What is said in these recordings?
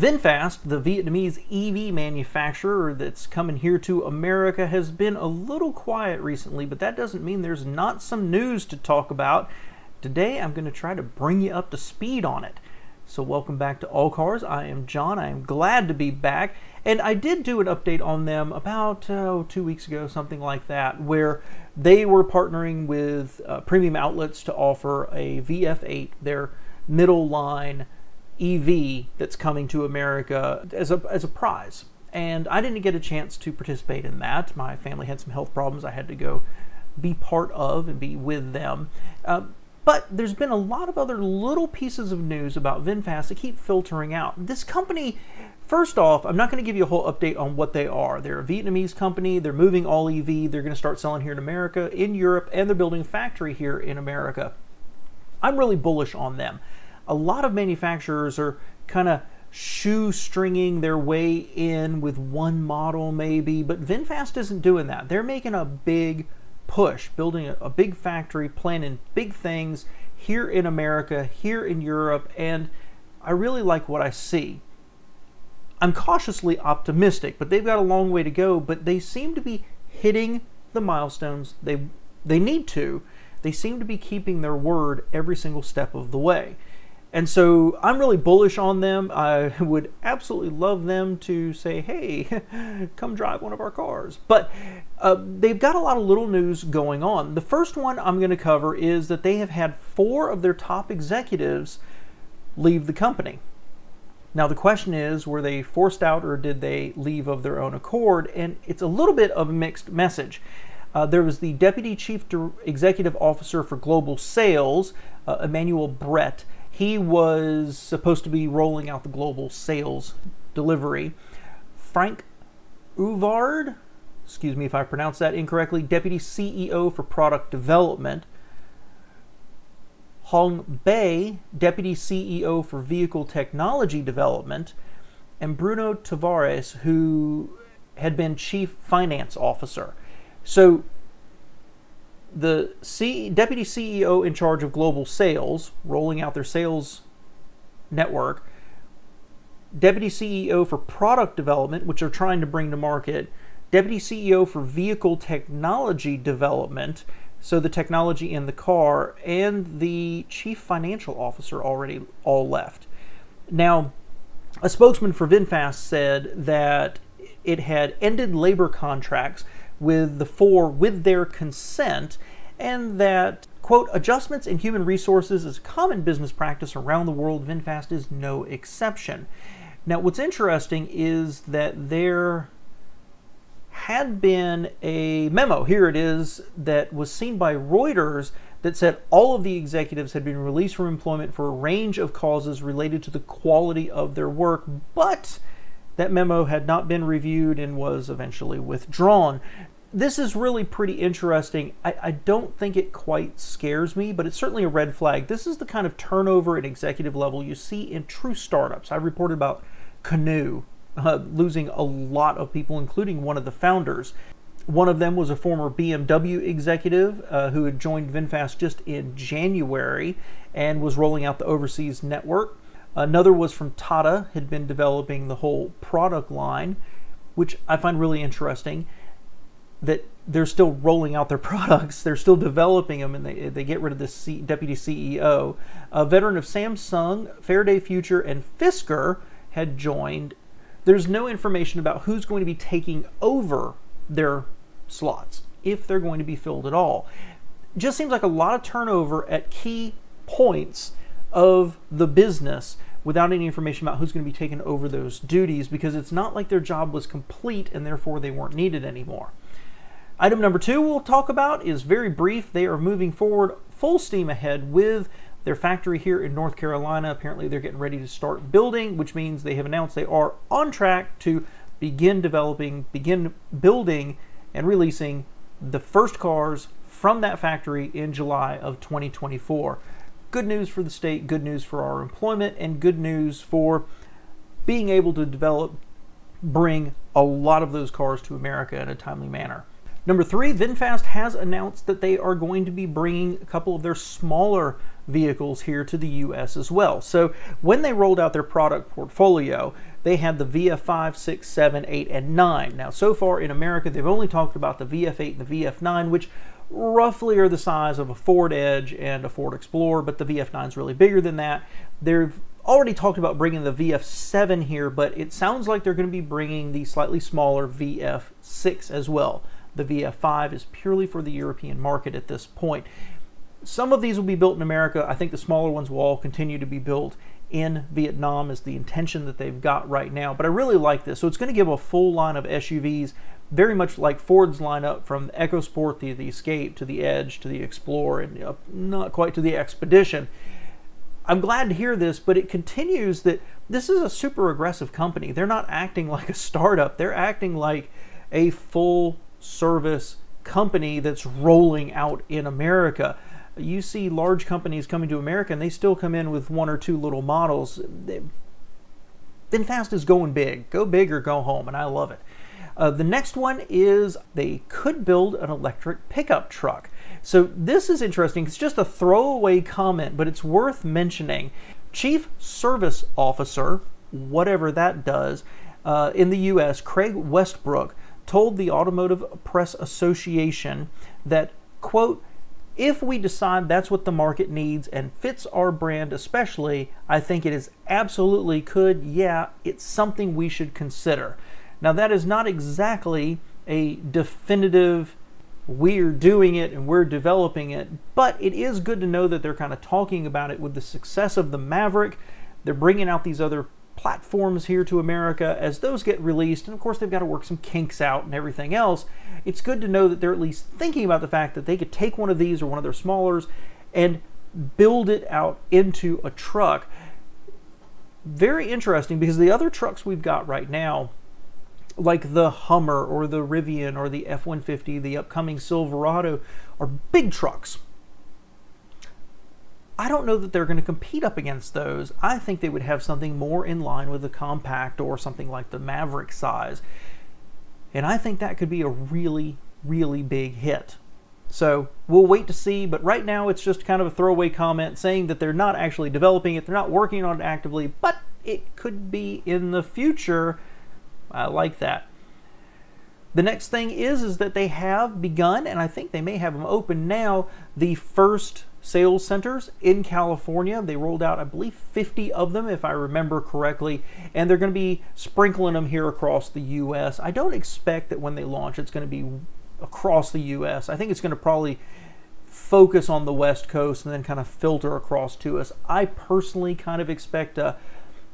VinFast, the Vietnamese EV manufacturer that's coming here to America, has been a little quiet recently, but that doesn't mean there's not some news to talk about. Today I'm going to try to bring you up to speed on it. So welcome back to All Cars. I am John. I am glad to be back. And I did do an update on them about 2 weeks ago, something like that, where they were partnering with Premium Outlets to offer a VF8, their middle line EV that's coming to America as a prize. And I didn't get a chance to participate in that. My family had some health problems I had to go be part of and be with them. But there's been a lot of other little pieces of news about VinFast that keep filtering out. This company, first off, I'm not going to give you a whole update on what they are. They're a Vietnamese company. They're moving all EV. They're going to start selling here in America, in Europe, and they're building a factory here in America. I'm really bullish on them. A lot of manufacturers are kind of shoestringing their way in with one model maybe, but VinFast isn't doing that. They're making a big push, building a big factory, planning big things here in America, here in Europe, and I really like what I see. I'm cautiously optimistic, but they've got a long way to go, but they seem to be hitting the milestones they need to. They seem to be keeping their word every single step of the way. And so I'm really bullish on them. I would absolutely love them to say, hey, come drive one of our cars. But they've got a lot of little news going on. The first one I'm going to cover is that they have had 4 of their top executives leave the company. Now the question is, were they forced out or did they leave of their own accord? And it's a little bit of a mixed message. There was the Deputy Chief Executive Officer for Global Sales, Emmanuel Brett. He was supposed to be rolling out the global sales delivery. Frank Uvard, excuse me if I pronounced that incorrectly, Deputy CEO for Product Development. Hong Bei, Deputy CEO for Vehicle Technology Development. And Bruno Tavares, who had been Chief Finance Officer. So the Deputy CEO in charge of global sales, rolling out their sales network, Deputy CEO for product development, which they're trying to bring to market, Deputy CEO for vehicle technology development, so the technology in the car, and the Chief Financial Officer already all left. Now, a spokesman for VinFast said that it had ended labor contracts with the 4 with their consent, and that, quote, adjustments in human resources is a common business practice around the world. VinFast is no exception. Now, what's interesting is that there had been a memo, here it is, that was seen by Reuters that said all of the executives had been released from employment for a range of causes related to the quality of their work, but that memo had not been reviewed and was eventually withdrawn. This is really pretty interesting. I don't think it quite scares me, but it's certainly a red flag. This is the kind of turnover at executive level you see in true startups. I reported about Canoo losing a lot of people, including one of the founders. One of them was a former BMW executive who had joined VinFast just in January and was rolling out the overseas network. Another was from Tata, had been developing the whole product line, which I find really interesting, that they're still rolling out their products, they're still developing them, and they get rid of the Deputy CEO. A veteran of Samsung, Faraday Future, and Fisker had joined. There's no information about who's going to be taking over their slots, if they're going to be filled at all. Just seems like a lot of turnover at key points of the business without any information about who's going to be taking over those duties, because it's not like their job was complete and therefore they weren't needed anymore. Item number 2 we'll talk about is very brief. They are moving forward full steam ahead with their factory here in North Carolina. Apparently they're getting ready to start building, which means they have announced they are on track to begin building and releasing the first cars from that factory in July of 2024. Good news for the state, good news for our employment, and good news for being able to bring a lot of those cars to America in a timely manner. Number 3, VinFast has announced that they are going to be bringing a couple of their smaller vehicles here to the US as well. So when they rolled out their product portfolio, they had the VF5, 6, 7, 8, and 9. Now, so far in America, they've only talked about the VF8 and the VF9, which roughly are the size of a Ford Edge and a Ford Explorer, but the VF9 is really bigger than that. They've already talked about bringing the VF7 here, but it sounds like they're going to be bringing the slightly smaller VF6 as well. The VF5 is purely for the European market at this point. Some of these will be built in America. I think the smaller ones will all continue to be built in Vietnam is the intention that they've got right now. But I really like this. So it's going to give a full line of SUVs, very much like Ford's lineup, from the EcoSport to the Escape to the Edge to the Explorer, and not quite to the Expedition. I'm glad to hear this, but it continues that this is a super aggressive company. They're not acting like a startup. They're acting like a full service company that's rolling out in America. You see large companies coming to America and they still come in with 1 or 2 little models. VinFast is going big. Go big or go home, and I love it. The next one is they could build an electric pickup truck. So this is interesting. It's just a throwaway comment, but it's worth mentioning. Chief Service Officer, whatever that does, in the US, Craig Westbrook, told the Automotive Press Association that, quote, "If we decide that's what the market needs and fits our brand especially, I think it is absolutely could. Yeah, it's something we should consider." Now, that is not exactly a definitive, we're doing it and we're developing it, but it is good to know that they're kind of talking about it with the success of the Maverick. They're bringing out these other platforms here to America. As those get released, and of course they've got to work some kinks out and everything else, it's good to know that they're at least thinking about the fact that they could take one of these or one of their smallers and build it out into a truck. Very interesting, because the other trucks we've got right now, like the Hummer or the Rivian or the F-150, the upcoming Silverado, are big trucks. I don't know that they're going to compete up against those. I think they would have something more in line with the compact or something like the Maverick size. And I think that could be a really, really big hit. So we'll wait to see, but right now it's just kind of a throwaway comment saying that they're not actually developing it, they're not working on it actively, but it could be in the future. I like that. The next thing is that they have begun, and I think they may have them open now, the first sales centers in California. They rolled out, I believe, 50 of them, if I remember correctly, and they're going to be sprinkling them here across the U.S. I don't expect that when they launch it's going to be across the U.S. I think it's going to probably focus on the West Coast and then kind of filter across to us. I personally kind of expect a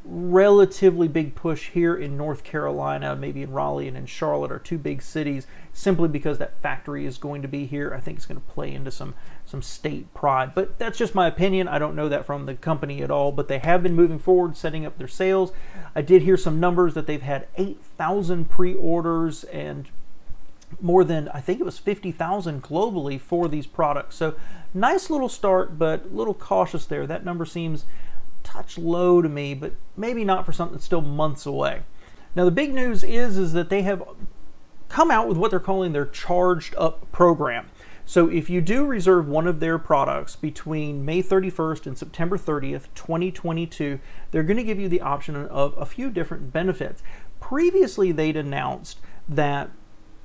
relatively big push here in North Carolina, maybe in Raleigh and in Charlotte, are 2 big cities, simply because that factory is going to be here. I think it's going to play into some state pride, but that's just my opinion. I don't know that from the company at all, but they have been moving forward, setting up their sales. I did hear some numbers that they've had 8,000 pre-orders and more than, I think it was 50,000 globally for these products. So nice little start, but a little cautious there. That number seems touch low to me, but maybe not for something that's still months away. Now, the big news is that they have come out with what they're calling their Charged Up program. So if you do reserve one of their products between May 31st and September 30th, 2022, they're going to give you the option of a few different benefits. Previously, they'd announced that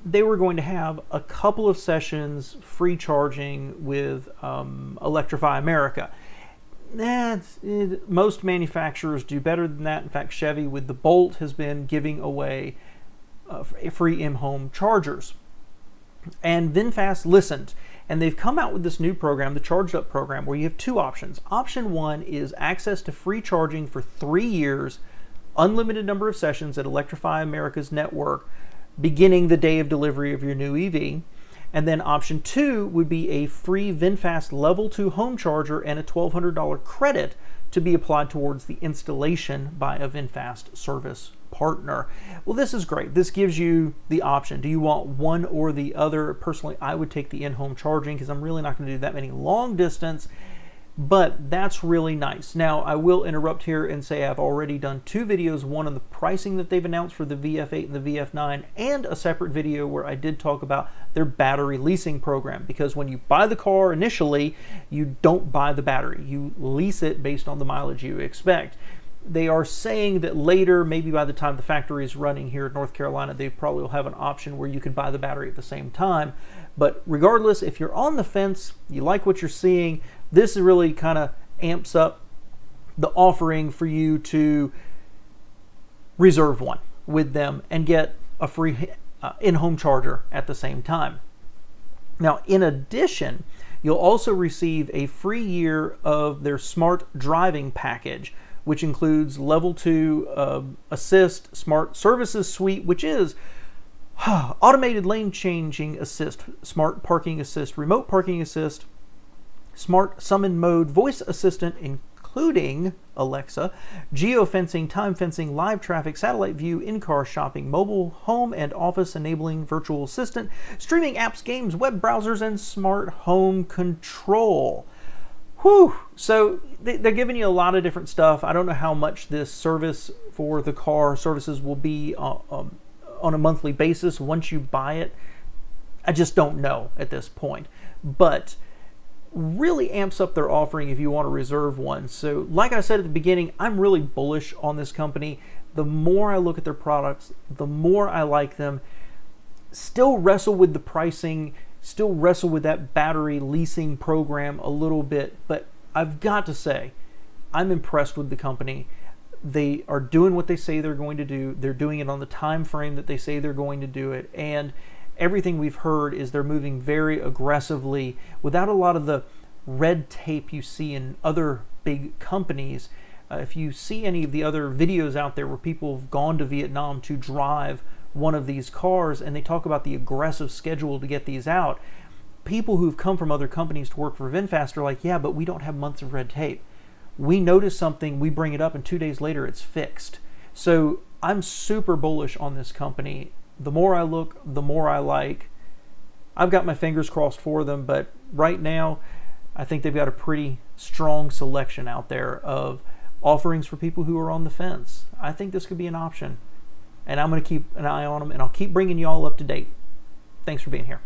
they were going to have a couple of sessions free charging with Electrify America. Most manufacturers do better than that. In fact, Chevy with the Bolt has been giving away free in-home chargers. And VinFast listened, and they've come out with this new program, the Charged Up program, where you have 2 options. Option 1 is access to free charging for 3 years, unlimited number of sessions at Electrify America's network, beginning the day of delivery of your new EV. And then option 2 would be a free VinFast Level 2 home charger and a $1,200 credit to be applied towards the installation by a VinFast service partner. Well, this is great. This gives you the option. Do you want one or the other? Personally, I would take the in-home charging because I'm really not going to do that many long distance. But that's really nice. Now, I will interrupt here and say I've already done 2 videos, one on the pricing that they've announced for the VF8 and the VF9, and a separate video where I did talk about their battery leasing program, because when you buy the car initially, you don't buy the battery. You lease it based on the mileage you expect. They are saying that later, maybe by the time the factory is running here in North Carolina, they probably will have an option where you can buy the battery at the same time. But regardless, if you're on the fence, you like what you're seeing, this really kind of amps up the offering for you to reserve one with them and get a free in-home charger at the same time. Now, in addition, you'll also receive a free year of their smart driving package, which includes level 2 assist, smart services suite, which is automated lane changing assist, smart parking assist, remote parking assist, smart summon mode, voice assistant, including Alexa, geofencing, time fencing, live traffic, satellite view, in-car shopping, mobile, home, and office enabling virtual assistant, streaming apps, games, web browsers, and smart home control. Whew! So they're giving you a lot of different stuff. I don't know how much this service for the car services will be on a monthly basis once you buy it. I just don't know at this point. But really amps up their offering if you want to reserve one. So like I said at the beginning, I'm really bullish on this company. The more I look at their products, the more I like them. Still wrestle with the pricing, still wrestle with that battery leasing program a little bit, but I've got to say, I'm impressed with the company. They are doing what they say they're going to do. They're doing it on the time frame that they say they're going to do it, and everything we've heard is they're moving very aggressively without a lot of the red tape you see in other big companies. If you see any of the other videos out there where people have gone to Vietnam to drive one of these cars and they talk about the aggressive schedule to get these out, people who've come from other companies to work for VinFast are like, yeah, but we don't have months of red tape. We notice something, we bring it up, and 2 days later it's fixed. So I'm super bullish on this company. The more I look, the more I like. I've got my fingers crossed for them, but right now I think they've got a pretty strong selection out there of offerings for people who are on the fence. I think this could be an option, and I'm going to keep an eye on them, and I'll keep bringing you all up to date. Thanks for being here.